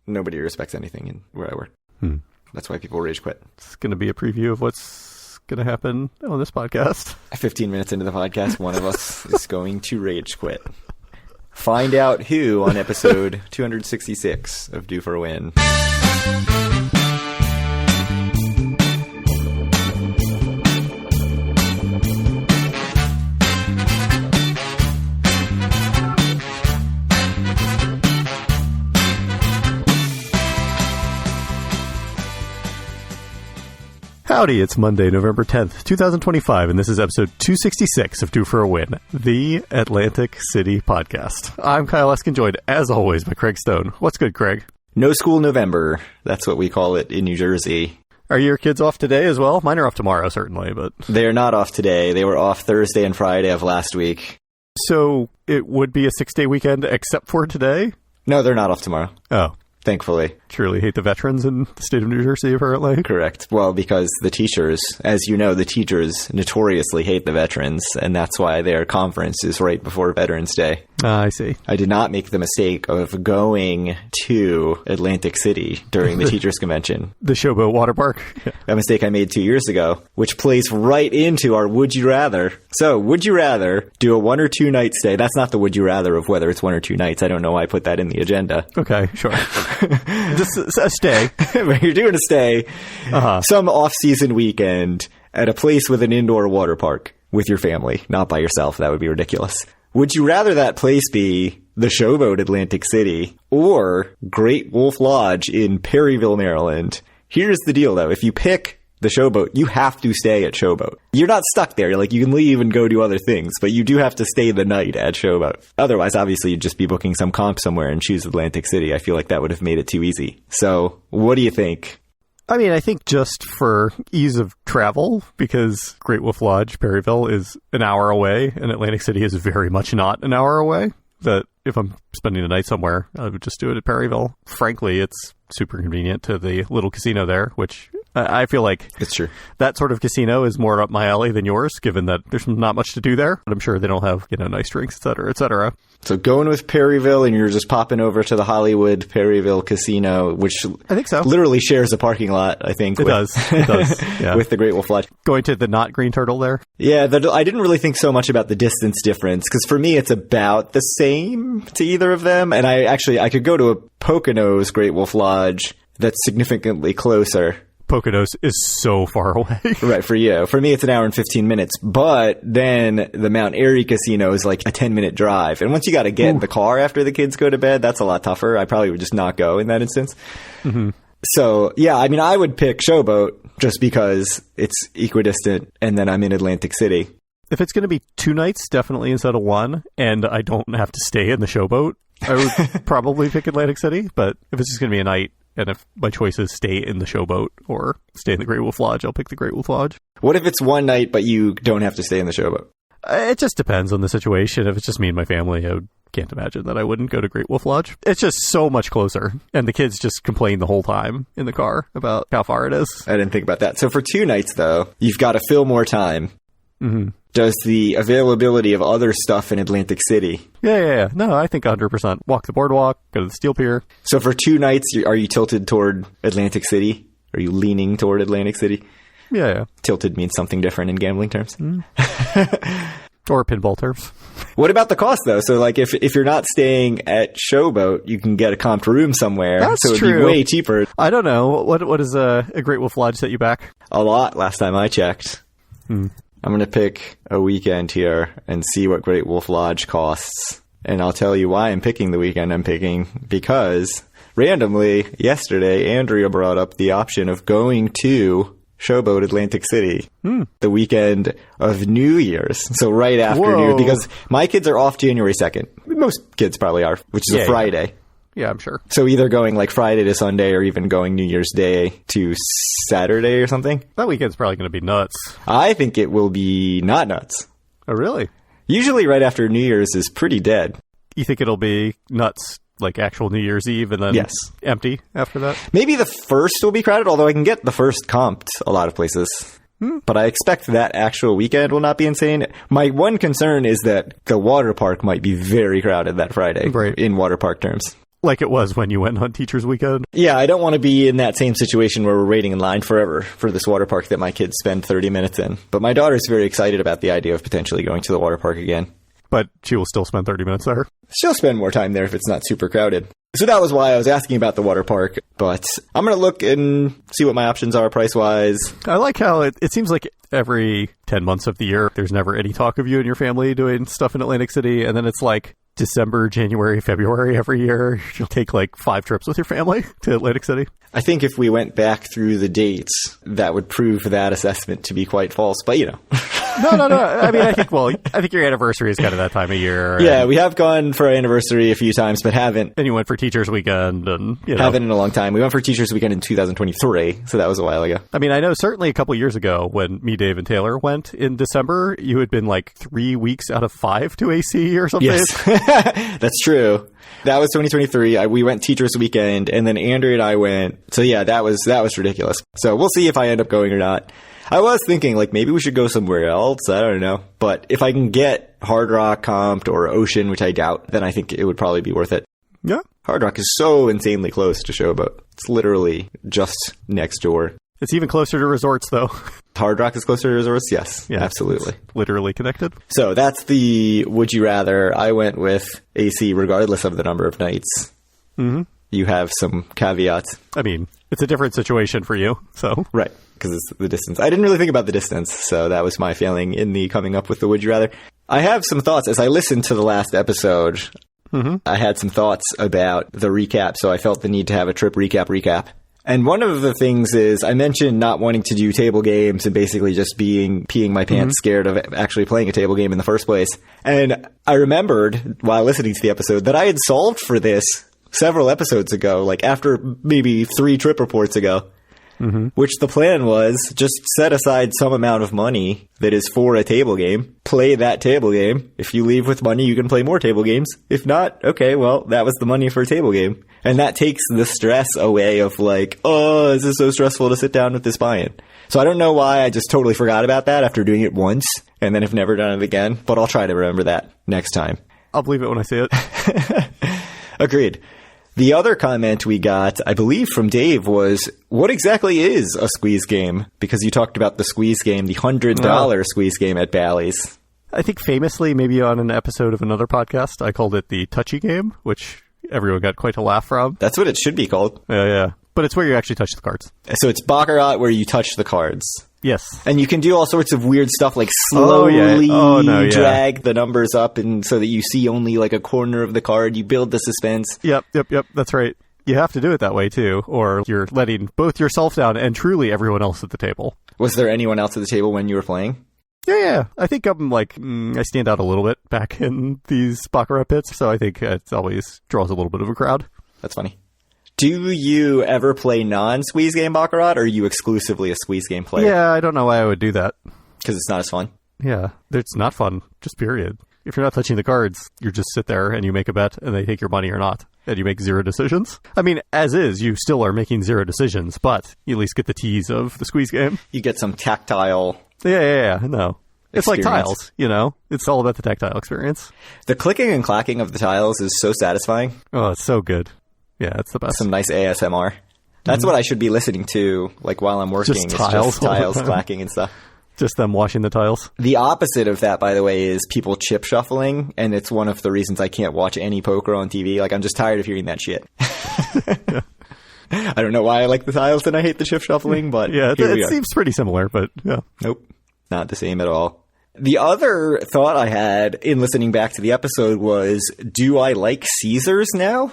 nobody respects anything where I work. That's why people rage quit. It's going to be a preview of what's going to happen on this podcast. 15 minutes into the podcast, one of us is going to rage quit. Find out who on episode 266 of Due for a Win. Howdy, it's Monday, November 10th, 2025, and this is episode 266 of Due for a Win, the Atlantic City podcast. I'm Kyle Eskin, joined, as always, by Craig Stone. What's good, Craig? No school November. That's what we call it in New Jersey. Are your kids off today as well? Mine are off tomorrow, certainly, but... They're not off today. They were off Thursday and Friday of last week. So it would be a 6-day weekend except for today? No, they're not off tomorrow. Oh. Thankfully. Truly hate the veterans in the state of New Jersey, apparently. Correct. Well, because the teachers, as you know, the teachers notoriously hate the veterans, and that's why their conference is right before Veterans Day. I see. I did not make the mistake of going to Atlantic City during the teachers' convention. The Showboat Water Park. A mistake I made 2 years ago, which plays right into our Would You Rather. So, would you rather do a 1 or 2 night stay? That's not the Would You Rather of whether it's 1 or 2 nights. I don't know why I put that in the agenda. Okay, sure. Just a stay. You're doing a stay. Some off-season weekend at a place with an indoor water park with your family, not by yourself. That would be ridiculous. Would you rather that place be the Showboat Atlantic City or Great Wolf Lodge in Perryville, Maryland? Here's the deal, though. If you pick the Showboat, you have to stay at Showboat. You're not stuck there. Like, you can leave and go do other things, but you do have to stay the night at Showboat. Otherwise, obviously, you'd just be booking some comp somewhere and choose Atlantic City. I feel like that would have made it too easy. So, what do you think? I mean, I think just for ease of travel, because Great Wolf Lodge, Perryville, is an hour away, and Atlantic City is very much not an hour away, that if I'm spending the night somewhere, I would just do it at Perryville. Frankly, it's super convenient to the little casino there, which I feel like it's true. That sort of casino is more up my alley than yours, given that there's not much to do there. But I'm sure they don't have, nice drinks, et cetera, et cetera. So going with Perryville, and you're just popping over to the Hollywood Perryville Casino, which I think so. Literally shares a parking lot, I think. It does. Yeah. With the Great Wolf Lodge. Going to the not Green Turtle there? Yeah, I didn't really think so much about the distance difference, because for me, it's about the same to either of them. And I could go to a Poconos Great Wolf Lodge that's significantly closer. Poconos is so far away. Right, for you. For me, it's an hour and 15 minutes. But then the Mount Airy Casino is like a 10-minute drive. And once you got to get in the car after the kids go to bed, that's a lot tougher. I probably would just not go in that instance. Mm-hmm. So, yeah, I mean, I would pick Showboat just because it's equidistant and then I'm in Atlantic City. If it's going to be 2 nights, definitely instead of 1, and I don't have to stay in the Showboat, I would probably pick Atlantic City. But if it's just going to be a night, and if my choice is stay in the Showboat or stay in the Great Wolf Lodge, I'll pick the Great Wolf Lodge. What if it's 1 night, but you don't have to stay in the Showboat? It just depends on the situation. If it's just me and my family, can't imagine that I wouldn't go to Great Wolf Lodge. It's just so much closer. And the kids just complain the whole time in the car about how far it is. I didn't think about that. So for 2 nights, though, you've got to fill more time. Mm-hmm. Does the availability of other stuff in Atlantic City? Yeah. No, I think 100%. Walk the boardwalk, go to the Steel Pier. So for 2 nights, are you tilted toward Atlantic City? Are you leaning toward Atlantic City? Yeah. Tilted means something different in gambling terms. Or pinball terms. What about the cost, though? So, like, if you're not staying at Showboat, you can get a comped room somewhere. That's so it'd true. be way cheaper. I don't know. What does a Great Wolf Lodge set you back? A lot last time I checked. I'm going to pick a weekend here and see what Great Wolf Lodge costs. And I'll tell you why I'm picking the weekend I'm picking. Because, randomly, yesterday, Andrea brought up the option of going to Showboat Atlantic City the weekend of New Year's. So right after New Year's. Because my kids are off January 2nd. Most kids probably are, which is a Friday. Yeah, I'm sure. So either going like Friday to Sunday or even going New Year's Day to Saturday or something. That weekend's probably going to be nuts. I think it will be not nuts. Oh, really? Usually right after New Year's is pretty dead. You think it'll be nuts like actual New Year's Eve and then empty after that? Maybe the first will be crowded, although I can get the first comped a lot of places. But I expect that actual weekend will not be insane. My one concern is that the water park might be very crowded that Friday in water park terms. Like it was when you went on Teacher's Weekend. Yeah, I don't want to be in that same situation where we're waiting in line forever for this water park that my kids spend 30 minutes in. But my daughter's very excited about the idea of potentially going to the water park again. But she will still spend 30 minutes there. She'll spend more time there if it's not super crowded. So that was why I was asking about the water park. But I'm going to look and see what my options are price-wise. I like how it seems like every 10 months of the year, there's never any talk of you and your family doing stuff in Atlantic City. And then it's like December, January, February every year. You'll take like 5 trips with your family to Atlantic City. I think if we went back through the dates, that would prove that assessment to be quite false. But, No. I mean, I think your anniversary is kind of that time of year. Yeah, we have gone for our anniversary a few times, but haven't. And you went for Teacher's Weekend and, Haven't in a long time. We went for Teacher's Weekend in 2023, so that was a while ago. I mean, I know certainly a couple years ago when me, Dave, and Taylor went in December, you had been like 3 weeks out of 5 to AC or something. Yes, that's true. That was 2023. We went Teacher's Weekend, and then Andrew and I went. So yeah, that was ridiculous. So we'll see if I end up going or not. I was thinking, like, maybe we should go somewhere else. I don't know. But if I can get Hard Rock comped or Ocean, which I doubt, then I think it would probably be worth it. Yeah. Hard Rock is so insanely close to Showboat. It's literally just next door. It's even closer to resorts, though. Hard Rock is closer to resorts? Yes, yeah, absolutely. Literally connected. So that's the Would You Rather. I went with AC regardless of the number of nights. Mm-hmm. You have some caveats. I mean, it's a different situation for you, so. Right, because it's the distance. I didn't really think about the distance, so that was my feeling in the coming up with the Would You Rather. I have some thoughts. As I listened to the last episode, I had some thoughts about the recap, so I felt the need to have a trip recap. And one of the things is I mentioned not wanting to do table games and basically just peeing my pants scared of actually playing a table game in the first place. And I remembered while listening to the episode that I had solved for this several episodes ago, like after maybe 3 trip reports ago, which the plan was just set aside some amount of money that is for a table game, play that table game. If you leave with money, you can play more table games. If not, okay, well, that was the money for a table game. And that takes the stress away of like, oh, is this so stressful to sit down with this buy-in? So I don't know why I just totally forgot about that after doing it once and then have never done it again, but I'll try to remember that next time. I'll believe it when I see it. Agreed. The other comment we got, I believe from Dave, was, what exactly is a squeeze game? Because you talked about the squeeze game, the $100 squeeze game at Bally's. I think famously, maybe on an episode of another podcast, I called it the touchy game, which everyone got quite a laugh from. That's what it should be called. Yeah. But it's where you actually touch the cards. So it's Baccarat where you touch the cards. Yes. And you can do all sorts of weird stuff like slowly drag the numbers up and so that you see only like a corner of the card. You build the suspense. Yep. That's right. You have to do it that way too, or you're letting both yourself down and truly everyone else at the table. Was there anyone else at the table when you were playing? Yeah. I think I'm like, I stand out a little bit back in these Baccarat pits, so I think it always draws a little bit of a crowd. That's funny. Do you ever play non-squeeze game Baccarat, or are you exclusively a squeeze game player? Yeah, I don't know why I would do that. Because it's not as fun? Yeah, it's not fun, just period. If you're not touching the cards, you just sit there and you make a bet and they take your money or not. And you make 0 decisions. I mean, as is, you still are making 0 decisions, but you at least get the tease of the squeeze game. You get some tactile... Yeah, no. It's like tiles, It's all about the tactile experience. The clicking and clacking of the tiles is so satisfying. Oh, it's so good. Yeah, it's the best. Some nice ASMR. That's what I should be listening to, like, while I'm working. Just tiles clacking and stuff. Just them washing the tiles. The opposite of that, by the way, is people chip shuffling, and it's one of the reasons I can't watch any poker on TV. Like, I'm just tired of hearing that shit. I don't know why I like the tiles and I hate the chip shuffling, but yeah, it seems pretty similar, but yeah. Nope, not the same at all. The other thought I had in listening back to the episode was, do I like Caesars now?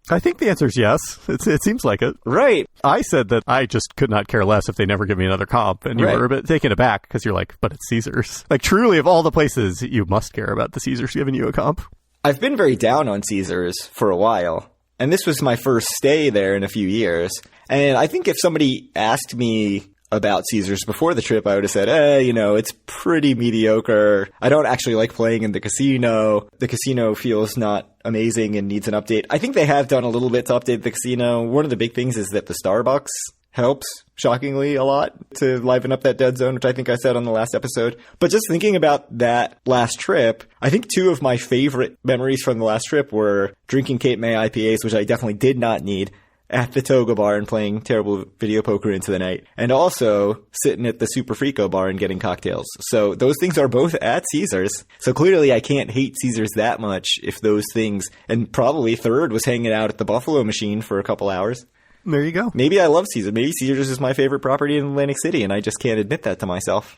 I think the answer is yes. It seems like it. Right. I said that I just could not care less if they never give me another comp. And you were a bit taken aback because you're like, but it's Caesars. Like, truly, of all the places, you must care about the Caesars giving you a comp. I've been very down on Caesars for a while. And this was my first stay there in a few years. And I think if somebody asked me about Caesars before the trip, I would have said, it's pretty mediocre. I don't actually like playing in the casino. The casino feels not amazing and needs an update. I think they have done a little bit to update the casino. One of the big things is that the Starbucks helps, shockingly, a lot to liven up that dead zone, which I think I said on the last episode. But just thinking about that last trip, I think two of my favorite memories from the last trip were drinking Cape May IPAs, which I definitely did not need, at the Toga bar and playing terrible video poker into the night, and also sitting at the Super Frico bar and getting cocktails. So those things are both at Caesars. So clearly I can't hate Caesars that much if those things, and probably third was hanging out at the Buffalo Machine for a couple hours. There you go. Maybe I love Caesars. Maybe Caesars is my favorite property in Atlantic City, and I just can't admit that to myself.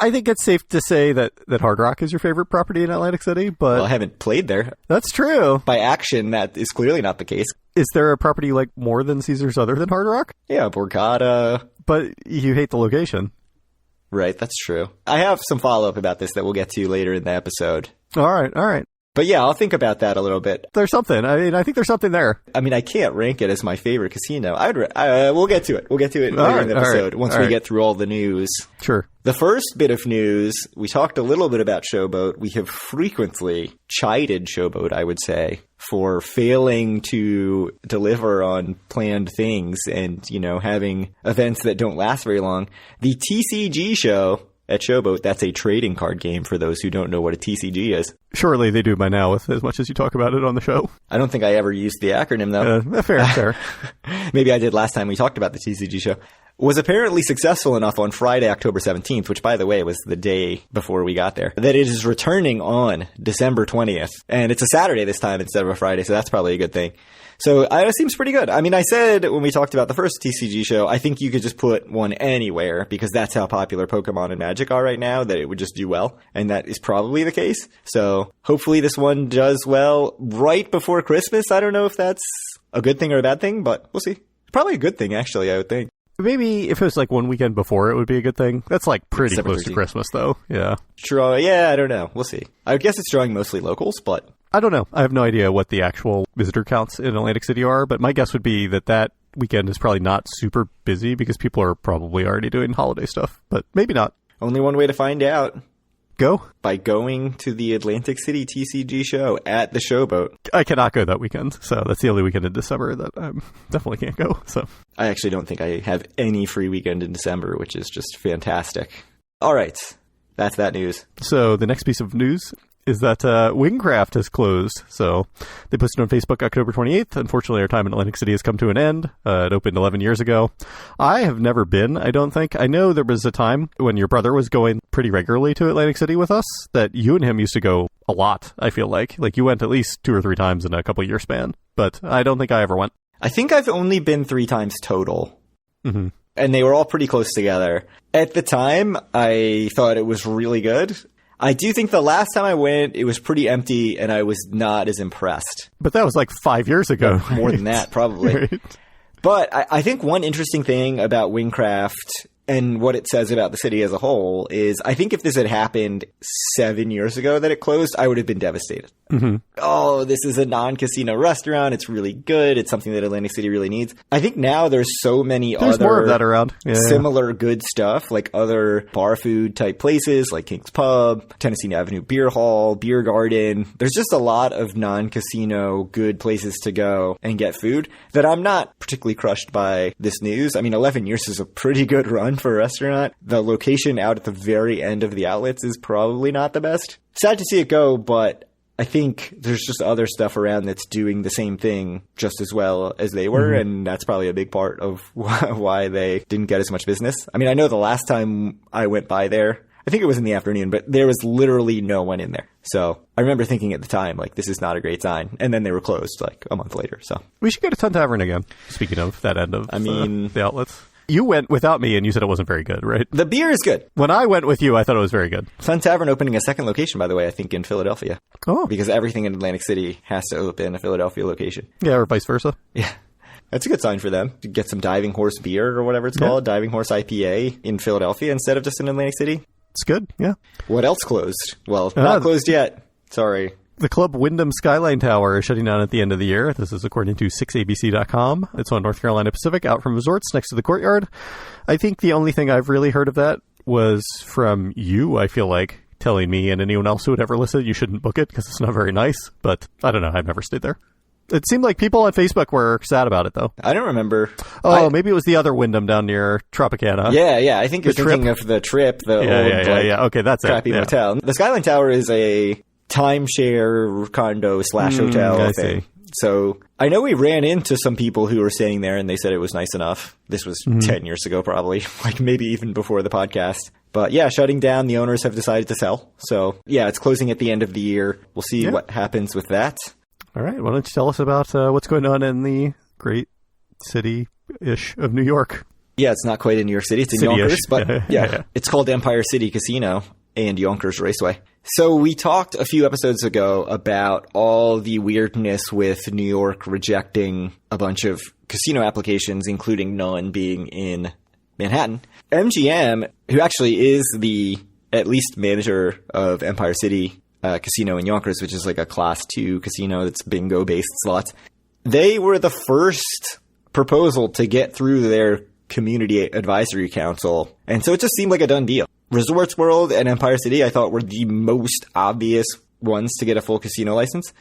I think it's safe to say that Hard Rock is your favorite property in Atlantic City, but... Well, I haven't played there. That's true. By action, that is clearly not the case. Is there a property you like more than Caesars other than Hard Rock? Yeah, Borgata. But you hate the location. Right, that's true. I have some follow-up about this that we'll get to later in the episode. All right. But yeah, I'll think about that a little bit. There's something. I think there's something there. I can't rank it as my favorite casino. We'll get to it. We'll get to it later in the episode once we get through all the news. Sure. The first bit of news, we talked a little bit about Showboat. We have frequently chided Showboat, I would say, for failing to deliver on planned things and, having events that don't last very long. The TCG show at Showboat, that's a trading card game for those who don't know what a TCG is. Surely they do by now with as much as you talk about it on the show. I don't think I ever used the acronym, though. Fair. Maybe I did last time we talked about the TCG show. Was apparently successful enough on Friday, October 17th, which, by the way, was the day before we got there, that it is returning on December 20th. And it's a Saturday this time instead of a Friday, so that's probably a good thing. So it seems pretty good. I said when we talked about the first TCG show, I think you could just put one anywhere because that's how popular Pokemon and Magic are right now, that it would just do well. And that is probably the case. So hopefully this one does well right before Christmas. I don't know if that's a good thing or a bad thing, but we'll see. Probably a good thing, actually, I would think. Maybe if it was like one weekend before, it would be a good thing. That's like pretty close to Christmas, though. Yeah. Yeah, I don't know. We'll see. I guess it's drawing mostly locals, but... I don't know. I have no idea what the actual visitor counts in Atlantic City are, but my guess would be that weekend is probably not super busy because people are probably already doing holiday stuff, but maybe not. Only one way to find out. Go? By going to the Atlantic City TCG show at the Showboat. I cannot go that weekend, so that's the only weekend in December that I definitely can't go. So I actually don't think I have any free weekend in December, which is just fantastic. All right. That's that news. So the next piece of news is that Wingcraft has closed. So they posted on Facebook October 28th. Unfortunately, our time in Atlantic City has come to an end. It opened 11 years ago. I have never been, I don't think. I know there was a time when your brother was going pretty regularly to Atlantic City with us that you and him used to go a lot, I feel like. Like you went at least 2 or 3 times in a couple year span. But I don't think I ever went. I think I've only been 3 times total. Mm-hmm. And they were all pretty close together. At the time, I thought it was really good. I do think the last time I went, it was pretty empty, and I was not as impressed. But that was like 5 years ago. Right? More than that, probably. Right. But I think one interesting thing about Wingcraft and what it says about the city as a whole is I think if this had happened 7 years ago that it closed, I would have been devastated. Mm-hmm. Oh, this is a non-casino restaurant. It's really good. It's something that Atlantic City really needs. I think now there's so many there's more of that around. Similar good stuff, like other bar food type places like King's Pub, Tennessee Avenue Beer Hall, Beer Garden. There's just a lot of non-casino good places to go and get food that I'm not particularly crushed by this news. 11 years is a pretty good run for a restaurant. The location out at the very end of the outlets is probably not the best. Sad to see it go, but I think there's just other stuff around that's doing the same thing just as well as they were, and that's probably a big part of why they didn't get as much business. I know the last time I went by there, I think it was in the afternoon, but there was literally no one in there. So I remember thinking at the time, like, this is not a great sign. And then they were closed like a month later. So we should go to Ton Tavern again, speaking of that end of the outlets. You went without me and you said it wasn't very good, right? The beer is good. When I went with you, I thought it was very good. Sun Tavern opening a second location, by the way, I think in Philadelphia. Oh. Because everything in Atlantic City has to open a Philadelphia location. Yeah, or vice versa. Yeah. That's a good sign for them to get some Diving Horse beer or whatever it's called, Diving Horse IPA in Philadelphia instead of just in Atlantic City. It's good, yeah. What else closed? Well, not closed yet. Sorry. The Club Wyndham Skyline Tower is shutting down at the end of the year. This is according to 6abc.com. It's on North Carolina Pacific, out from resorts next to the courtyard. I think the only thing I've really heard of that was from you, I feel like, telling me and anyone else who would ever listen, you shouldn't book it because it's not very nice. But I don't know. I've never stayed there. It seemed like people on Facebook were sad about it, though. I don't remember. Maybe it was the other Wyndham down near Tropicana. Yeah. I think you're thinking of the Trip, the old Okay, that's crappy motel. The Skyline Tower is a timeshare condo / hotel thing. So I know we ran into some people who were staying there and they said it was nice enough. This was 10 years ago, probably, like maybe even before the podcast. But yeah, shutting down, the owners have decided to sell. So yeah, it's closing at the end of the year. We'll see what happens with that. All right. Why don't you tell us about what's going on in the great city-ish of New York? Yeah, it's not quite in New York City. It's in Yonkers. But yeah, it's called Empire City Casino and Yonkers Raceway. So we talked a few episodes ago about all the weirdness with New York rejecting a bunch of casino applications, including none being in Manhattan. MGM, who actually is the at least manager of Empire City Casino in Yonkers, which is like a class 2 casino that's bingo-based slots, they were the first proposal to get through their community advisory council. And so it just seemed like a done deal. Resorts World and Empire City, I thought, were the most obvious ones to get a full casino license.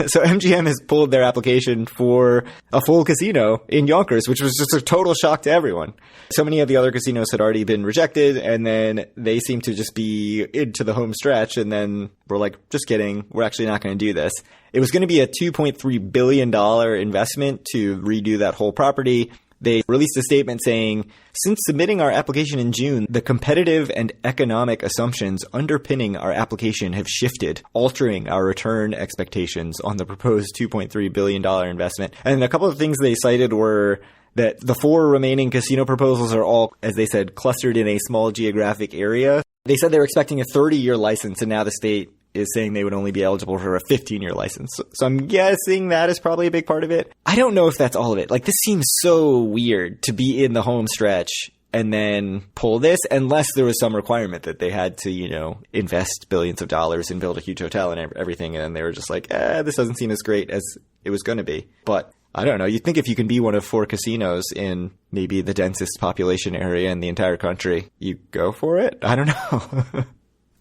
So MGM has pulled their application for a full casino in Yonkers, which was just a total shock to everyone. So many of the other casinos had already been rejected, and then they seem to just be into the home stretch, and then we're like, just kidding, we're actually not going to do this. It was going to be a $2.3 billion investment to redo that whole property. They released a statement saying, since submitting our application in June, the competitive and economic assumptions underpinning our application have shifted, altering our return expectations on the proposed $2.3 billion investment. And a couple of things they cited were that the 4 remaining casino proposals are all, as they said, clustered in a small geographic area. They said they were expecting a 30-year license, and now the state is saying they would only be eligible for a 15-year license. So I'm guessing that is probably a big part of it. I don't know if that's all of it. Like, this seems so weird to be in the home stretch and then pull this, unless there was some requirement that they had to, invest billions of dollars and build a huge hotel and everything. And then they were just like, this doesn't seem as great as it was going to be. But I don't know. You'd think if you can be one of 4 casinos in maybe the densest population area in the entire country, you go for it? I don't know.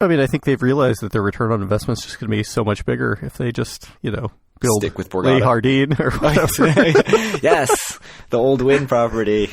I mean, I think they've realized that their return on investment is just going to be so much bigger if they just, build stick with Borgata. Le Jardin or whatever. Yes, the old Wynn property.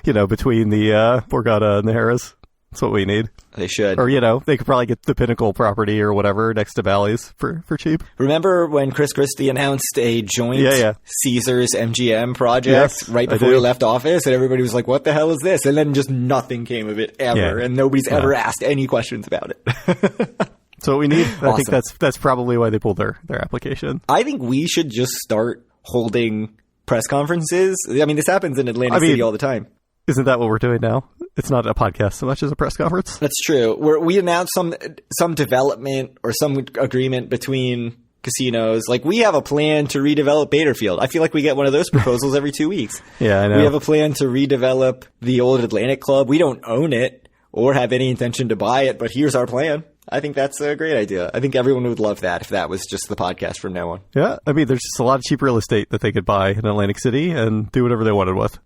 Between the Borgata and the Harrah's. That's what we need. They should. Or, they could probably get the Pinnacle property or whatever next to Bally's for cheap. Remember when Chris Christie announced a joint Caesars MGM project right before he left office, and everybody was like, what the hell is this? And then just nothing came of it ever, and nobody's ever asked any questions about it. That's what we need. Awesome. I think that's probably why they pulled their application. I think we should just start holding press conferences. I mean, this happens in Atlantic City all the time. Isn't that what we're doing now? It's not a podcast so much as a press conference. That's true. We announced some development or some agreement between casinos. Like, we have a plan to redevelop Baderfield. I feel like we get one of those proposals every 2 weeks. Yeah, I know. We have a plan to redevelop the old Atlantic Club. We don't own it or have any intention to buy it, but here's our plan. I think that's a great idea. I think everyone would love that if that was just the podcast from now on. Yeah, I mean, there's just a lot of cheap real estate that they could buy in Atlantic City and do whatever they wanted with.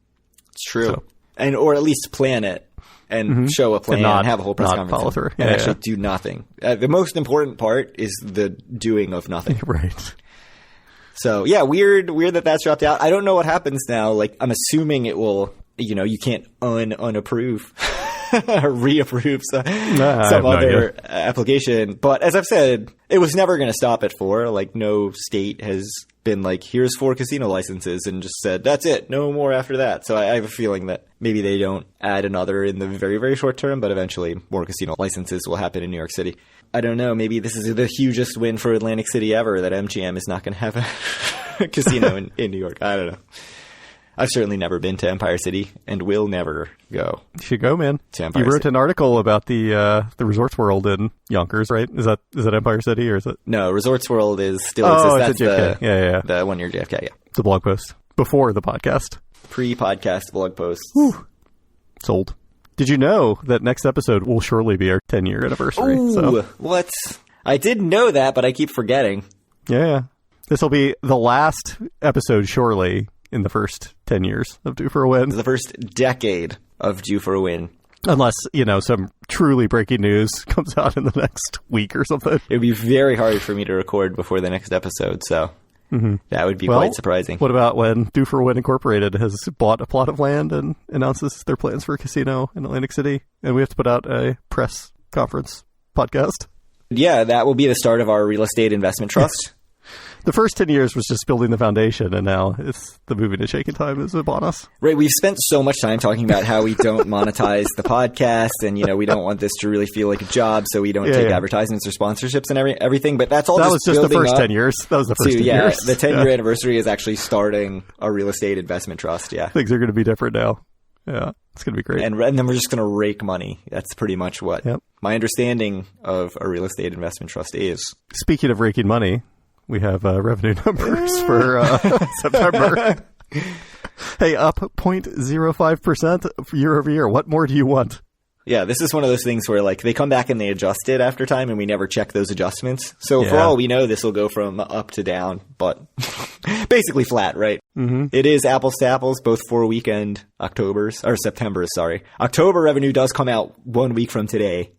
It's true. Or at least plan it and show a plan and have a whole press conference follow through. and actually do nothing. The most important part is the doing of nothing. Right. So, yeah, weird that that's dropped out. I don't know what happens now. Like, I'm assuming it will, you can't unapprove or reapprove some other application. But as I've said, it was never going to stop at 4. Like, no state has been like, here's 4 casino licenses and just said, that's it. No more after that. So I have a feeling that maybe they don't add another in the very, very short term, but eventually more casino licenses will happen in New York City. I don't know. Maybe this is the hugest win for Atlantic City ever, that MGM is not going to have a casino in New York. I don't know. I've certainly never been to Empire City and will never go. You should go, man. To Empire You wrote City. An article about the Resorts World in Yonkers, right? Is that Empire City or is it? No, Resorts World is still exists. That's JFK. The 1 year JFK, yeah. The blog post before the podcast. Pre-podcast blog posts. Whew. Sold. Did you know that next episode will surely be our 10-year anniversary? Ooh, what? I did know that, but I keep forgetting. Yeah. This will be the last episode, surely, in the first 10 years of Due for a Win. The first decade of Due for a Win. Unless, some truly breaking news comes out in the next week or something. It would be very hard for me to record before the next episode, so That would be quite surprising. What about when Do For Win Incorporated has bought a plot of land and announces their plans for a casino in Atlantic City, and we have to put out a press conference podcast? Yeah, that will be the start of our real estate investment trust. The first 10 years was just building the foundation, and now it's the moving to Shaking Time is upon us. Right. We've spent so much time talking about how we don't monetize the podcast, and, we don't want this to really feel like a job, so we don't take advertisements or sponsorships and everything. But that's all that was just the first 10 years. That was the first 10 years. The 10-year anniversary is actually starting a real estate investment trust. Yeah. Things are going to be different now. Yeah. It's going to be great. And then we're just going to rake money. That's pretty much what my understanding of a real estate investment trust is. Speaking of raking money, we have revenue numbers for September. Hey, up 0.05% year over year. What more do you want? Yeah, this is one of those things where they come back and they adjust it after time, and we never check those adjustments. So for all we know, this will go from up to down, but basically flat, right? Mm-hmm. It is apples to apples, both for September, sorry. October revenue does come out 1 week from today.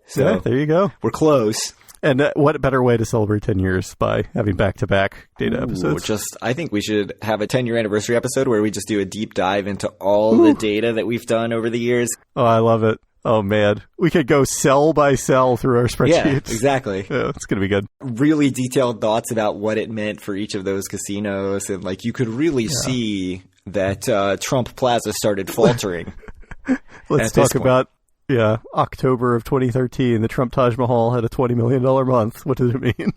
So there you go. We're close. And what better way to celebrate 10 years by having back-to-back data episodes? I think we should have a 10-year anniversary episode where we just do a deep dive into all the data that we've done over the years. Oh, I love it. Oh, man. We could go cell by cell through our spreadsheets. Yeah, exactly. Yeah, it's going to be good. Really detailed thoughts about what it meant for each of those casinos. And, you could really see that Trump Plaza started faltering. Let's talk about... Yeah, October of 2013, the Trump Taj Mahal had a $20 million month. What does it mean?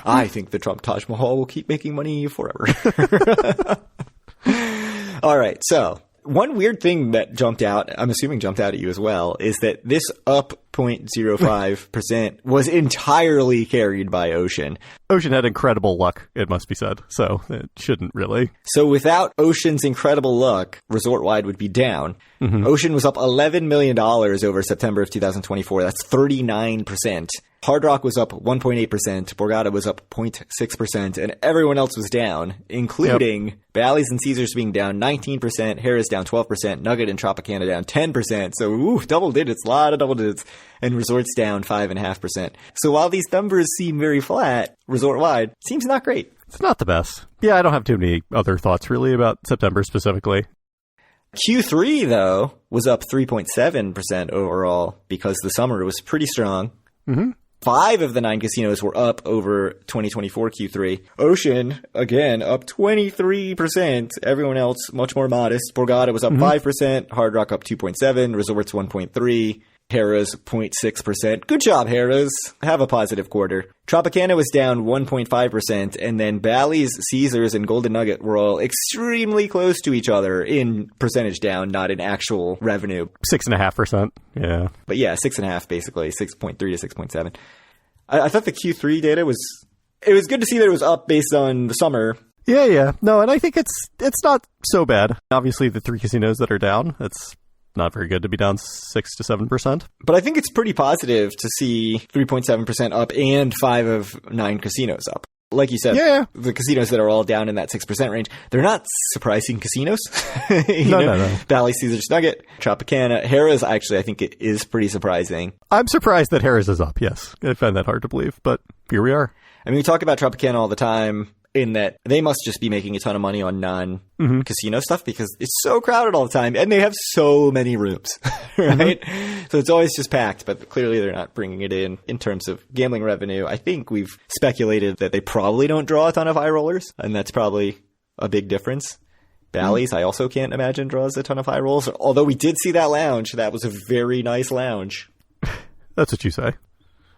I think the Trump Taj Mahal will keep making money forever. All right, so one weird thing that jumped out, I'm assuming jumped out at you as well, is that this up 0.05% was entirely carried by Ocean. Ocean had incredible luck, it must be said, so it shouldn't really. So without Ocean's incredible luck, resort-wide would be down. Mm-hmm. Ocean was up $11 million over September of 2024. That's 39%. Hard Rock was up 1.8%. Borgata was up 0.6%. And everyone else was down, including Bally's and Caesars being down 19%, Harrah's down 12%, Nugget and Tropicana down 10%. So, double digits, a lot of double digits. And Resorts down 5.5%. So while these numbers seem very flat, resort-wide, seems not great. It's not the best. Yeah, I don't have too many other thoughts really about September specifically. Q3, though, was up 3.7% overall because the summer was pretty strong. Mm-hmm. 5 of the 9 casinos were up over 2024 Q3. Ocean, again, up 23%. Everyone else, much more modest. Borgata was up 5%. Hard Rock up 2.7%. Resorts 1.3%. Harrah's 0.6%. Good job, Harrah's. Have a positive quarter. Tropicana was down 1.5%, and then Bally's, Caesars, and Golden Nugget were all extremely close to each other in percentage down, not in actual revenue. 6.5%. Yeah. But yeah, 6.5 basically, 6.3 to 6.7. I thought the Q3 data was good to see that it was up based on the summer. Yeah. No, and I think it's not so bad. Obviously, the 3 casinos that are down, it's not very good to be down 6 to 7%. But I think it's pretty positive to see 3.7% up and 5 of 9 casinos up. Like you said, the casinos that are all down in that 6% range, they're not surprising casinos. No. Bally's, Caesars, Nugget, Tropicana. Harrah's, actually, I think it is pretty surprising. I'm surprised that Harrah's is up, yes. I find that hard to believe, but here we are. I mean, we talk about Tropicana all the time, in that they must just be making a ton of money on non-casino stuff because it's so crowded all the time and they have so many rooms, right? So it's always just packed, but clearly they're not bringing it in terms of gambling revenue. I think we've speculated that they probably don't draw a ton of high rollers, and that's probably a big difference. Bally's, I also can't imagine draws a ton of high rolls, although we did see that lounge. That was a very nice lounge. That's what you say.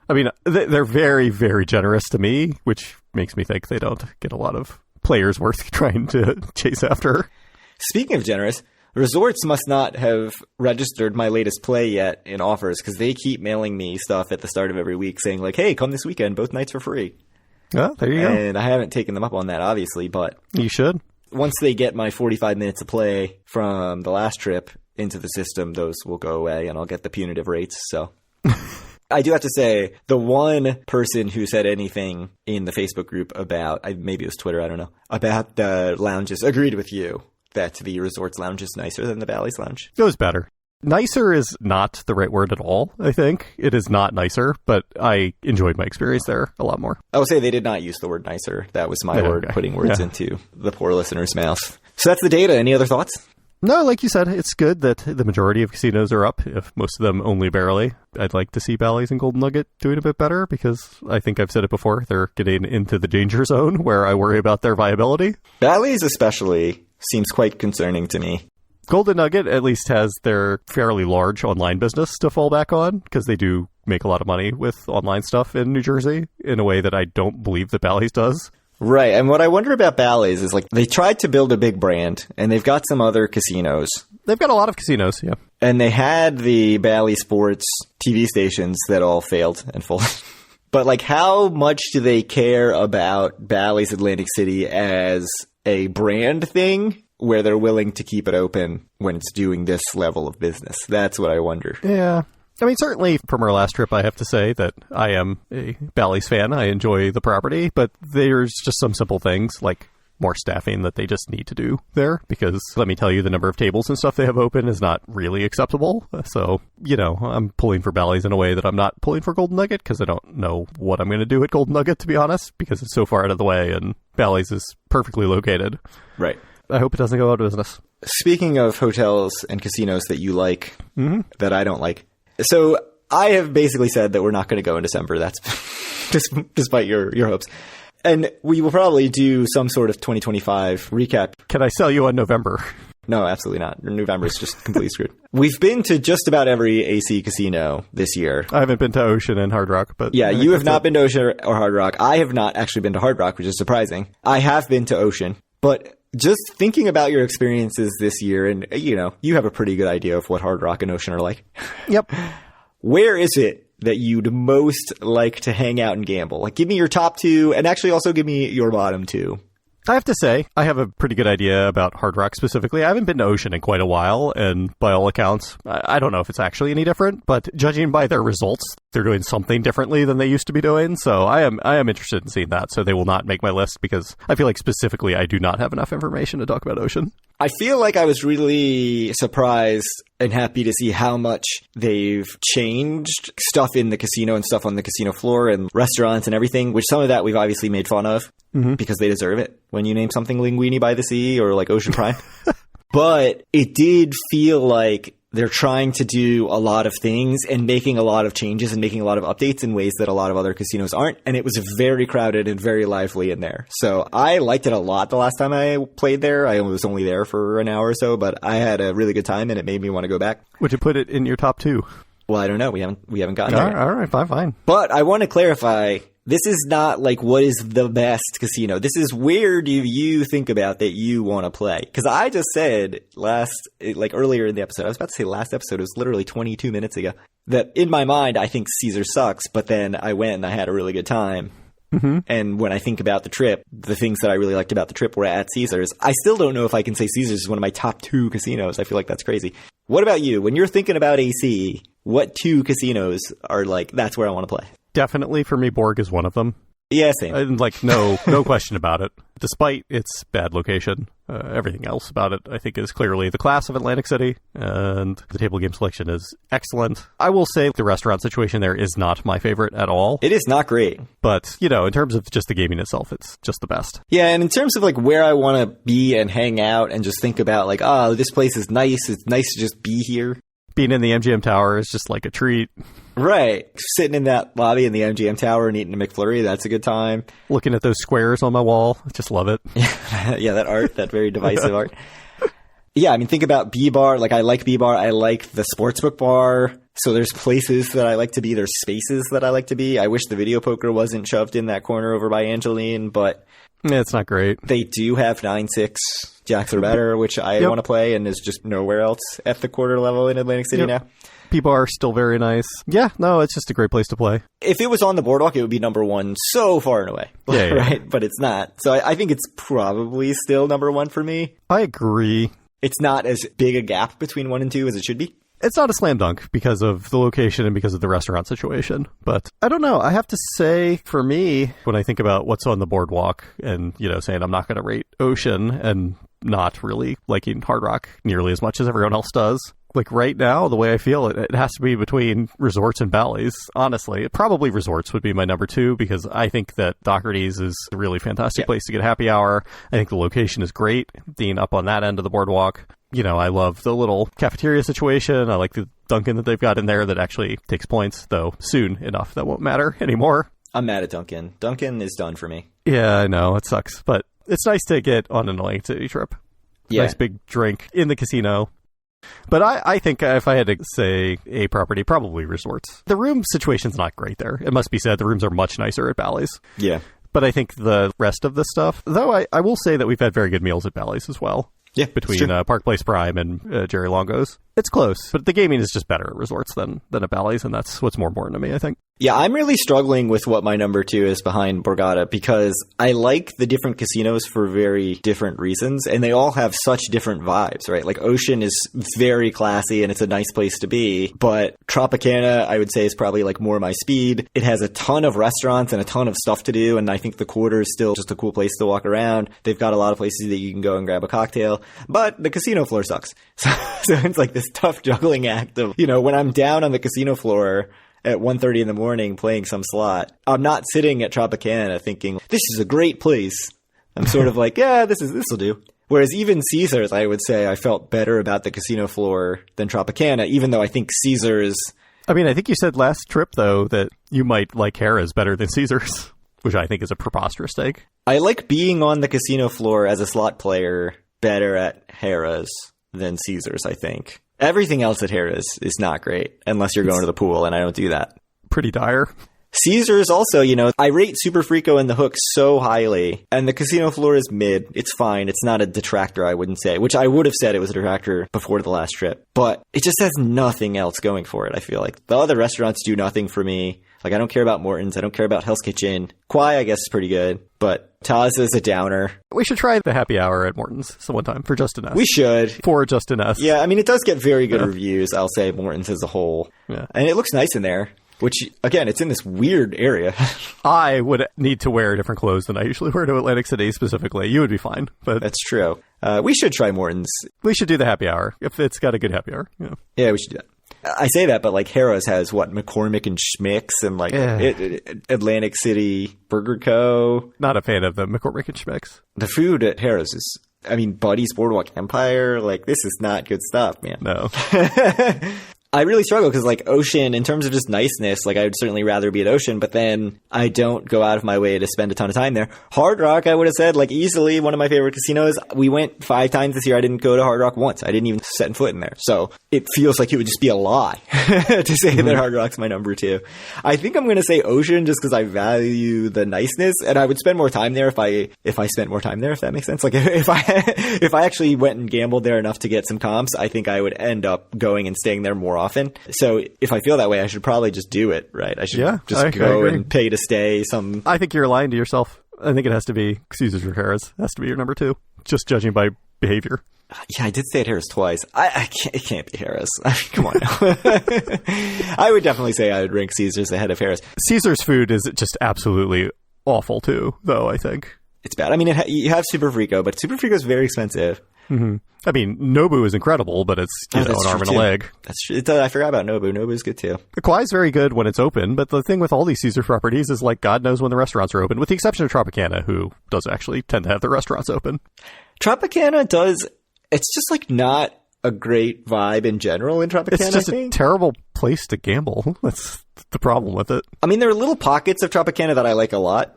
I mean, they're very, very generous to me, which makes me think they don't get a lot of players worth trying to chase after. Speaking of generous, Resorts must not have registered my latest play yet in offers because they keep mailing me stuff at the start of every week saying like, hey, come this weekend, both nights for free. Oh, there you go. And I haven't taken them up on that, obviously, but... You should. Once they get my 45 minutes of play from the last trip into the system, those will go away and I'll get the punitive rates, so... I do have to say, the one person who said anything in the Facebook group about, maybe it was Twitter, I don't know, about the lounges, agreed with you that the Resorts lounge is nicer than the Bally's lounge. It was better. Nicer is not the right word at all, I think. It is not nicer, but I enjoyed my experience there a lot more. I will say they did not use the word nicer. That was my word, putting words into the poor listener's mouth. So that's the data. Any other thoughts? No, like you said, it's good that the majority of casinos are up, if most of them only barely. I'd like to see Bally's and Golden Nugget doing a bit better because I think I've said it before, they're getting into the danger zone where I worry about their viability. Bally's especially seems quite concerning to me. Golden Nugget at least has their fairly large online business to fall back on because they do make a lot of money with online stuff in New Jersey in a way that I don't believe that Bally's does. Right, and what I wonder about Bally's is, like, they tried to build a big brand, and they've got some other casinos. They've got a lot of casinos, yeah. And they had the Bally Sports TV stations that all failed and folded. But, like, how much do they care about Bally's Atlantic City as a brand thing where they're willing to keep it open when it's doing this level of business? That's what I wonder. Yeah. I mean, certainly from our last trip, I have to say that I am a Bally's fan. I enjoy the property, but there's just some simple things like more staffing that they just need to do there because let me tell you, the number of tables and stuff they have open is not really acceptable. So, you know, I'm pulling for Bally's in a way that I'm not pulling for Golden Nugget because I don't know what I'm going to do at Golden Nugget, to be honest, because it's so far out of the way and Bally's is perfectly located. Right. I hope it doesn't go out of business. Speaking of hotels and casinos that you like, that I don't like, so I have basically said that we're not going to go in December. That's despite your hopes. And we will probably do some sort of 2025 recap. Can I sell you on November? No, absolutely not. November is just completely screwed. We've been to just about every AC casino this year. I haven't been to Ocean and Hard Rock, but... Yeah, you have not been to Ocean or Hard Rock. I have not actually been to Hard Rock, which is surprising. I have been to Ocean, but... Just thinking about your experiences this year, and, you know, you have a pretty good idea of what Hard Rock and Ocean are like. Yep. Where is it that you'd most like to hang out and gamble? Like, give me your top two, and actually also give me your bottom two. I have to say, I have a pretty good idea about Hard Rock specifically. I haven't been to Ocean in quite a while, and by all accounts, I don't know if it's actually any different, but judging by their results, they're doing something differently than they used to be doing, so I am interested in seeing that, so they will not make my list, because I feel like specifically I do not have enough information to talk about Ocean. I feel like I was really surprised and happy to see how much they've changed stuff in the casino and stuff on the casino floor and restaurants and everything, which some of that we've obviously made fun of because they deserve it when you name something Linguini by the Sea or like Ocean Prime. But it did feel like they're trying to do a lot of things and making a lot of changes and making a lot of updates in ways that a lot of other casinos aren't. And it was very crowded and very lively in there. So I liked it a lot the last time I played there. I was only there for an hour or so, but I had a really good time and it made me want to go back. Would you put it in your top two? Well, I don't know. We haven't gotten there. All right, fine. But I want to clarify, this is not like what is the best casino. This is where do you think about that you want to play? Because I just said earlier in the episode, I was about to say last episode, it was literally 22 minutes ago, that in my mind, I think Caesar sucks, but then I went and I had a really good time. And when I think about the trip, the things that I really liked about the trip were at Caesars. I still don't know if I can say Caesars is one of my top two casinos. I feel like that's crazy. What about you? When you're thinking about AC, what two casinos are like, that's where I want to play? Definitely for me, Borg is one of them. Yeah, same. No question about it. Despite its bad location, everything else about it, I think, is clearly the class of Atlantic City, and the table game selection is excellent. I will say the restaurant situation there is not my favorite at all. It is not great. But, you know, in terms of just the gaming itself, it's just the best. Yeah, and in terms of, like, where I want to be and hang out and just think about, like, oh, this place is nice. It's nice to just be here. Being in the MGM Tower is just like a treat. Right. Sitting in that lobby in the MGM Tower and eating a McFlurry, that's a good time. Looking at those squares on my wall, just love it. Yeah, that art, that very divisive art. Yeah, I mean, think about B-Bar. Like, I like B-Bar. I like the Sportsbook Bar. So there's places that I like to be. There's spaces that I like to be. I wish the video poker wasn't shoved in that corner over by Angeline, but... Yeah, it's not great. They do have 9-6 Jacks or better, which I want to play, and is just nowhere else at the quarter level in Atlantic City now. People are still very nice. Yeah, no, it's just a great place to play. If it was on the boardwalk, it would be number one so far and away. Yeah, right? But it's not. So I think it's probably still number one for me. I agree. It's not as big a gap between 1 and 2 as it should be. It's not a slam dunk because of the location and because of the restaurant situation. But I don't know. I have to say, for me, when I think about what's on the boardwalk and, you know, saying I'm not going to rate Ocean and not really liking Hard Rock nearly as much as everyone else does, Like right now, the way I feel it has to be between resorts and Bally's, honestly. Probably resorts would be my number 2 because I think that Doherty's is a really fantastic place to get happy hour. I think the location is great, being up on that end of the boardwalk. You know, I love the little cafeteria situation. I like the Dunkin' that they've got in there that actually takes points, though soon enough that won't matter anymore. I'm mad at Dunkin'. Dunkin' is done for me. Yeah, I know. It sucks. But it's nice to get on an Atlantic City trip. Yeah. Nice big drink in the casino. But I think if I had to say a property, probably resorts. The room situation's not great there. It must be said, the rooms are much nicer at Bally's. Yeah. But I think the rest of the stuff, though I will say that we've had very good meals at Bally's as well. Yeah, between Park Place Prime and Jerry Longo's. It's close, but the gaming is just better at resorts than at Bally's, and that's what's more important to me, I think. Yeah, I'm really struggling with what my number 2 is behind Borgata because I like the different casinos for very different reasons, and they all have such different vibes, right? Like Ocean is very classy and it's a nice place to be, but Tropicana, I would say, is probably like more my speed. It has a ton of restaurants and a ton of stuff to do, and I think the Quarter is still just a cool place to walk around. They've got a lot of places that you can go and grab a cocktail, but the casino floor sucks. So it's like this tough juggling act of, you know, when I'm down on the casino floor at 1:30 in the morning playing some slot, I'm not sitting at Tropicana thinking, this is a great place. I'm sort of like, yeah, this will do. Whereas even Caesars, I would say I felt better about the casino floor than Tropicana, even though I think Caesars... I mean, I think you said last trip, though, that you might like Harrah's better than Caesars, which I think is a preposterous take. I like being on the casino floor as a slot player better at Harrah's than Caesars, I think. Everything else at Harrah's is not great, unless you're going to the pool, and I don't do that. Pretty dire. Caesars also, you know, I rate Super Frico and the Hook so highly, and the casino floor is mid. It's fine. It's not a detractor, I wouldn't say, which I would have said it was a detractor before the last trip. But it just has nothing else going for it, I feel like. The other restaurants do nothing for me. Like, I don't care about Morton's. I don't care about Hell's Kitchen. Quai, I guess, is pretty good, but Taz is a downer. We should try the happy hour at Morton's some one time for Justin S. We should. For Justin S. Yeah, I mean, it does get very good reviews, I'll say, Morton's as a whole. Yeah. And it looks nice in there, which, again, it's in this weird area. I would need to wear different clothes than I usually wear to Atlantic City specifically. You would be fine. But that's true. We should try Morton's. We should do the happy hour if it's got a good happy hour. Yeah, we should do that. I say that, but like Harrah's has what, McCormick and Schmick's and like Atlantic City Burger Co. Not a fan of the McCormick and Schmick's. The food at Harrah's is, I mean, Buddy's Boardwalk Empire. Like, this is not good stuff, man. No. I really struggle because, like, Ocean, in terms of just niceness, like, I would certainly rather be at Ocean, but then I don't go out of my way to spend a ton of time there. Hard Rock, I would have said, like, easily one of my favorite casinos. We went 5 times this year. I didn't go to Hard Rock once. I didn't even set foot in there. So it feels like it would just be a lie to say that Hard Rock's my number 2. I think I'm going to say Ocean just because I value the niceness, and I would spend more time there if I spent more time there, if that makes sense. Like, if I actually went and gambled there enough to get some comps, I think I would end up going and staying there more often. So if I feel that way, I should probably just do it, right? I should just go and pay to stay some... I think you're lying to yourself. I think it has to be Caesars or Harrah's. It has to be your number 2, just judging by behavior. Yeah, I did say at Harrah's twice. It can't be Harrah's. Come on now. I would definitely say I would rank Caesars ahead of Harrah's. Caesars food is just absolutely awful too, though, I think. It's bad. I mean, you have Super Frico, but Super Frico is very expensive. Mm-hmm. I mean, Nobu is incredible, but it's an arm and a leg. That's true. I forgot about Nobu. Nobu is good too. The Quai is very good when it's open, but the thing with all these Caesar properties is, like, God knows when the restaurants are open, with the exception of Tropicana, who does actually tend to have the restaurants open. Tropicana does. It's just, like, not a great vibe in general in Tropicana. It's just a terrible place to gamble. That's the problem with it. I mean, there are little pockets of Tropicana that I like a lot.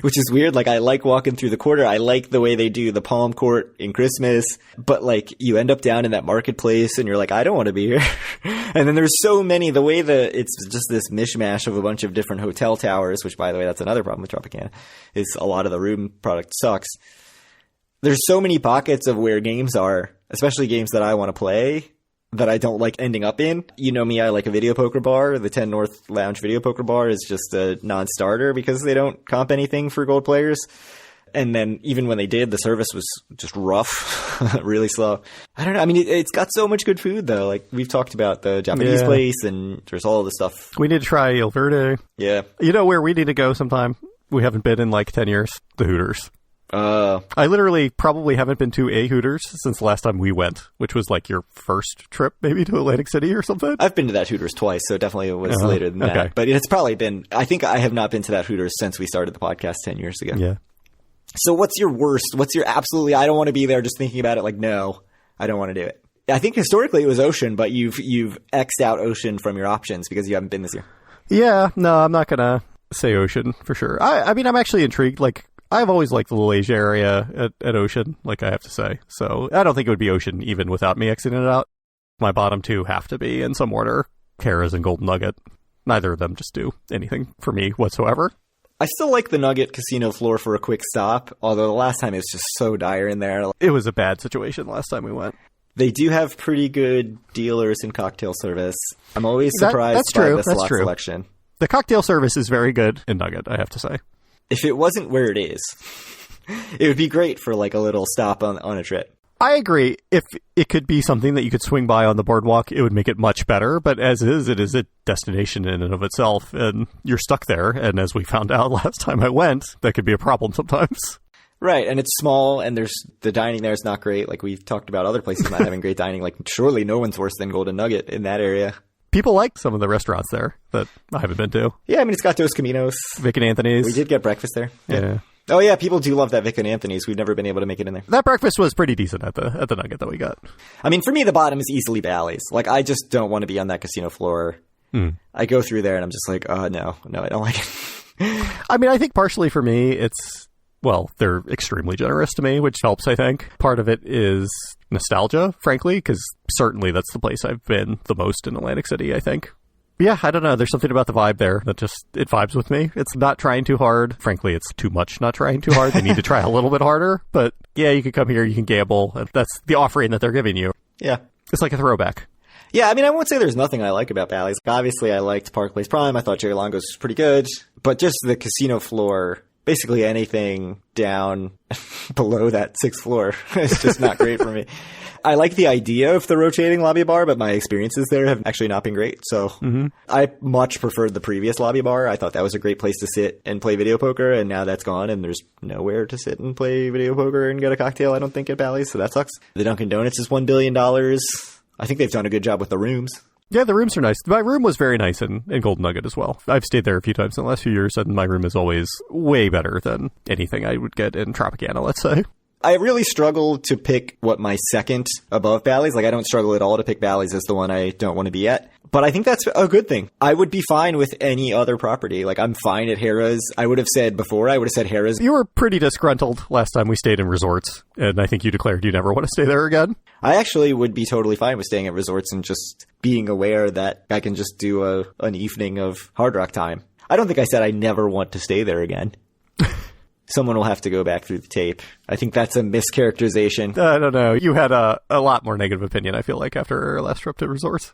Which is weird. Like, I like walking through the Quarter. I like the way they do the Palm Court in Christmas. But, like, you end up down in that marketplace and you're like, I don't want to be here. And then there's so many, the way that it's just this mishmash of a bunch of different hotel towers, which, by the way, that's another problem with Tropicana, is a lot of the room product sucks. There's so many pockets of where games are, especially games that I want to play, that I don't like ending up in. You know me, I like a video poker bar. The 10 North Lounge video poker bar is just a non-starter because they don't comp anything for gold players. And then even when they did, the service was just rough, really slow. I don't know. I mean, it's got so much good food, though. Like, we've talked about the Japanese place, and there's all the stuff. We need to try Il Verde. Yeah. You know where we need to go sometime? We haven't been in like 10 years? The Hooters. I literally probably haven't been to a Hooters since the last time we went, which was like your first trip maybe to Atlantic City or something. I've been to that Hooters twice, so definitely it was later than that. But it's probably been, I think I have not been to that Hooters since we started the podcast 10 years ago. Yeah. So what's your worst? What's your absolutely, I don't want to be there, just thinking about it like, no, I don't want to do it. I think historically it was Ocean, but you've X'd out Ocean from your options because you haven't been this year. Yeah, no, I'm not going to say Ocean for sure. I mean, I'm actually intrigued. Like, I've always liked the little Asia area at Ocean, like I have to say. So I don't think it would be Ocean even without me exiting it out. My bottom two have to be, in some order, Harrah's and Golden Nugget. Neither of them just do anything for me whatsoever. I still like the Nugget casino floor for a quick stop, although the last time it was just so dire in there. It was a bad situation last time we went. They do have pretty good dealers in cocktail service. I'm always surprised by the slot selection. The cocktail service is very good in Nugget, I have to say. If it wasn't where it is, it would be great for like a little stop on a trip. I agree. If it could be something that you could swing by on the boardwalk, it would make it much better. But as is, it is a destination in and of itself, and you're stuck there. And as we found out last time I went, that could be a problem sometimes. Right, and it's small, and the dining there is not great. Like we've talked about other places not having great dining. Like surely no one's worse than Golden Nugget in that area. People like some of the restaurants there that I haven't been to. Yeah, I mean, it's got Dos Caminos. Vic and Anthony's. We did get breakfast there. Yeah. Oh, yeah, people do love that Vic and Anthony's. We've never been able to make it in there. That breakfast was pretty decent at the Nugget that we got. I mean, for me, the bottom is easily Bally's. Like, I just don't want to be on that casino floor. I go through there, and I'm just like, oh, no, I don't like it. I mean, I think partially for me, it's... Well, they're extremely generous to me, which helps, I think. Part of it is nostalgia, frankly, because certainly that's the place I've been the most in Atlantic City, I think. Yeah, I don't know. There's something about the vibe there that just, it vibes with me. It's not trying too hard. Frankly, it's too much not trying too hard. They need to try a little bit harder. But yeah, you can come here, you can gamble. That's the offering that they're giving you. Yeah. It's like a throwback. Yeah, I mean, I won't say there's nothing I like about Bally's. Obviously, I liked Park Place Prime. I thought Jerry Longo's was pretty good. But just the casino floor... Basically anything down below that sixth floor is just not great for me. I like the idea of the rotating lobby bar, but my experiences there have actually not been great. So I much preferred the previous lobby bar. I thought that was a great place to sit and play video poker, and now that's gone, and there's nowhere to sit and play video poker and get a cocktail, I don't think, at Bally's, so that sucks. The Dunkin' Donuts is $1 billion. I think they've done a good job with the rooms. Yeah, the rooms are nice. My room was very nice in Golden Nugget as well. I've stayed there a few times in the last few years, and my room is always way better than anything I would get in Tropicana, let's say. I really struggle to pick what my second above Bally's. Like, I don't struggle at all to pick Bally's as the one I don't want to be at. But I think that's a good thing. I would be fine with any other property. Like, I'm fine at Harrah's. I would have said Harrah's. You were pretty disgruntled last time we stayed in resorts, and I think you declared you never want to stay there again. I actually would be totally fine with staying at resorts and just being aware that I can just do an evening of Hard Rock time. I don't think I said I never want to stay there again. Someone will have to go back through the tape. I think that's a mischaracterization. I don't know. You had a lot more negative opinion, I feel like, after our last trip to resorts.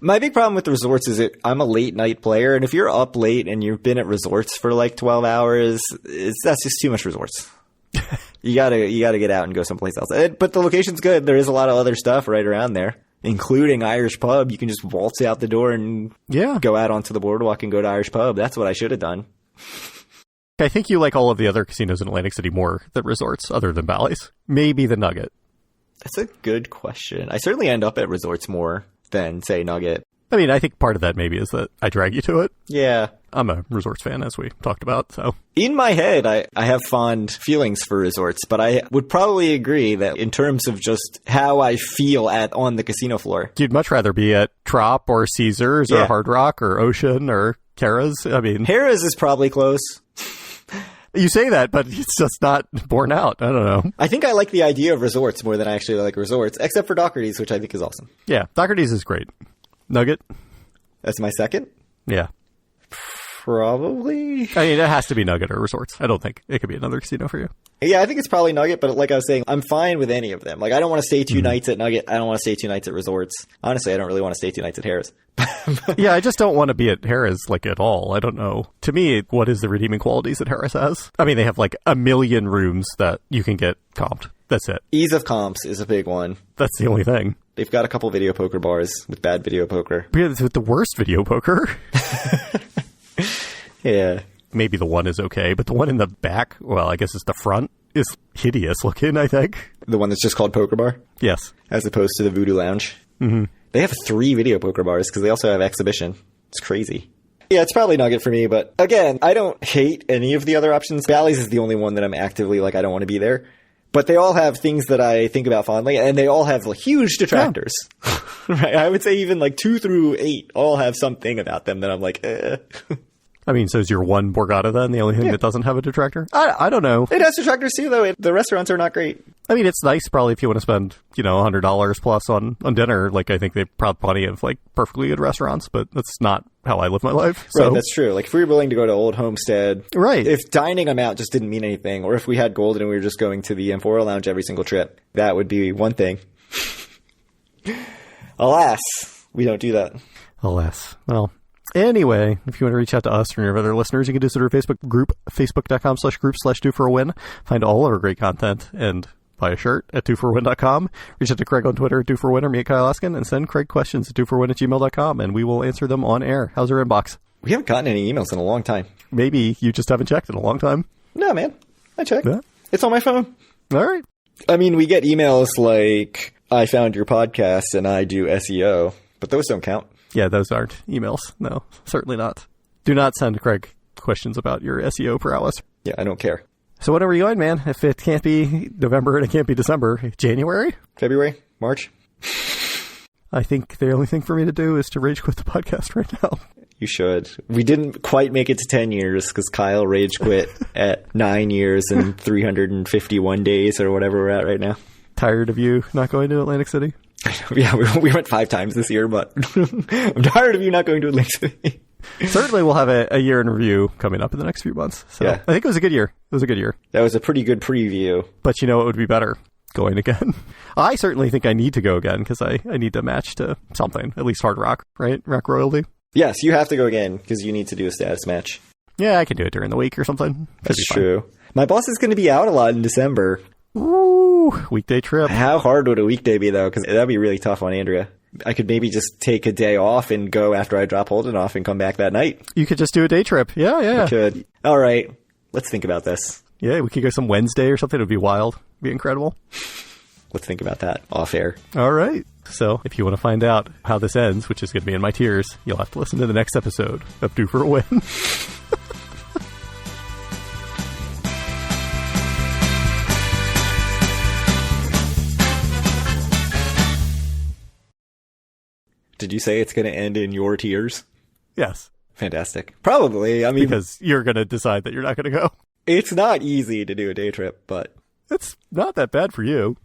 My big problem with the resorts is that I'm a late night player, and if you're up late and you've been at resorts for like 12 hours, that's just too much resorts. You gotta get out and go someplace else. But the location's good. There is a lot of other stuff right around there, including Irish Pub. You can just waltz out the door and go out onto the boardwalk and go to Irish Pub. That's what I should have done. I think you like all of the other casinos in Atlantic City more than resorts, other than Bally's. Maybe the Nugget. That's a good question. I certainly end up at resorts more than, say, Nugget. I mean, I think part of that maybe is that I drag you to it. Yeah. I'm a resorts fan, as we talked about, so. In my head, I have fond feelings for resorts, but I would probably agree that in terms of just how I feel on the casino floor. You'd much rather be at Trop or Caesars or Hard Rock or Ocean or Harrah's. I mean, Harrah's is probably close. You say that, but it's just not borne out. I don't know. I think I like the idea of resorts more than I actually like resorts, except for Doherty's, which I think is awesome. Yeah, Doherty's is great. Nugget? That's my second? Yeah. Probably. I mean, it has to be Nugget or resorts. I don't think it could be another casino for you. Yeah, I think it's probably Nugget, but like I was saying, I'm fine with any of them. Like, I don't want to stay 2 nights at Nugget. I don't want to stay 2 nights at resorts. Honestly, I don't really want to stay 2 nights at Harrah's. Yeah, I just don't want to be at Harrah's, like, at all. I don't know. To me, what is the redeeming qualities that Harrah's has? I mean, they have, like, 1 million rooms that you can get comped. That's it. Ease of comps is a big one. That's the only thing. They've got a couple video poker bars with bad video poker. Yeah, with the worst video poker. Yeah. Maybe the one is okay, but the one in the back, well, I guess it's the front. is hideous looking, I think. The one that's just called Poker Bar? Yes. As opposed to the Voodoo Lounge? Mm-hmm. They have 3 video poker bars because they also have exhibition. It's crazy. Yeah, it's probably not good for me, but again, I don't hate any of the other options. Bally's is the only one that I'm actively like, I don't want to be there. But they all have things that I think about fondly, and they all have like, huge detractors. Yeah. Right? I would say even like 2 through 8 all have something about them that I'm like, I mean, so is your one Borgata then the only thing that doesn't have a detractor? I don't know. It has detractors too, though. The restaurants are not great. I mean, it's nice probably if you want to spend, $100 plus on dinner. Like, I think they've probably plenty of like perfectly good restaurants, but that's not how I live my life. So. Right, that's true. Like, if we were willing to go to Old Homestead, right? If dining them out just didn't mean anything, or if we had gold and we were just going to the Amphora Lounge every single trip, that would be one thing. Alas, we don't do that. Alas. Well, anyway, if you want to reach out to us or any of our other listeners, you can do so to our Facebook group, facebook.com/group/DoForAWin. Find all of our great content and buy a shirt at doforwin.com. Reach out to Craig on Twitter at doforwin or me at Kyle Askin, and send Craig questions at doforwin@gmail.com, and we will answer them on air. How's our inbox? We haven't gotten any emails in a long time. Maybe you just haven't checked in a long time. No, man. I checked. Yeah. It's on my phone. All right. I mean, we get emails like, I found your podcast and I do SEO, but those don't count. Yeah, those aren't emails. No, certainly not. Do not send Craig questions about your SEO prowess. Yeah, I don't care. So when are we going, man? If it can't be November and it can't be December, January? February? March? I think the only thing for me to do is to rage quit the podcast right now. You should. We didn't quite make it to 10 years because Kyle rage quit at 9 years and 351 days or whatever we're at right now. Tired of you not going to Atlantic City? Yeah, we went 5 times this year, but I'm tired of you not going to Atlantic City. Certainly we'll have a year in review coming up in the next few months. So yeah. I think it was a good year. It was a good year. That was a pretty good preview. But you know what would be better? Going again. I certainly think I need to go again because I need to match to something, at least hard rock, right? Rock royalty. Yes, you have to go again because you need to do a status match. Yeah, I can do it during the week or something. That's true. My boss is going to be out a lot in December. Ooh, weekday trip. How hard would a weekday be, though? Because that'd be really tough on Andrea. I could maybe just take a day off and go after I drop Holden off and come back that night. You could just do a day trip. Yeah. We could. All right. Let's think about this. Yeah, we could go some Wednesday or something. It would be wild. It would be incredible. Let's think about that off air. All right. So if you want to find out how this ends, which is going to be in my tears, you'll have to listen to the next episode of Due for a Win. Did you say it's going to end in your tears? Yes. Fantastic. Probably. I mean, because you're going to decide that you're not going to go. It's not easy to do a day trip, but it's not that bad for you.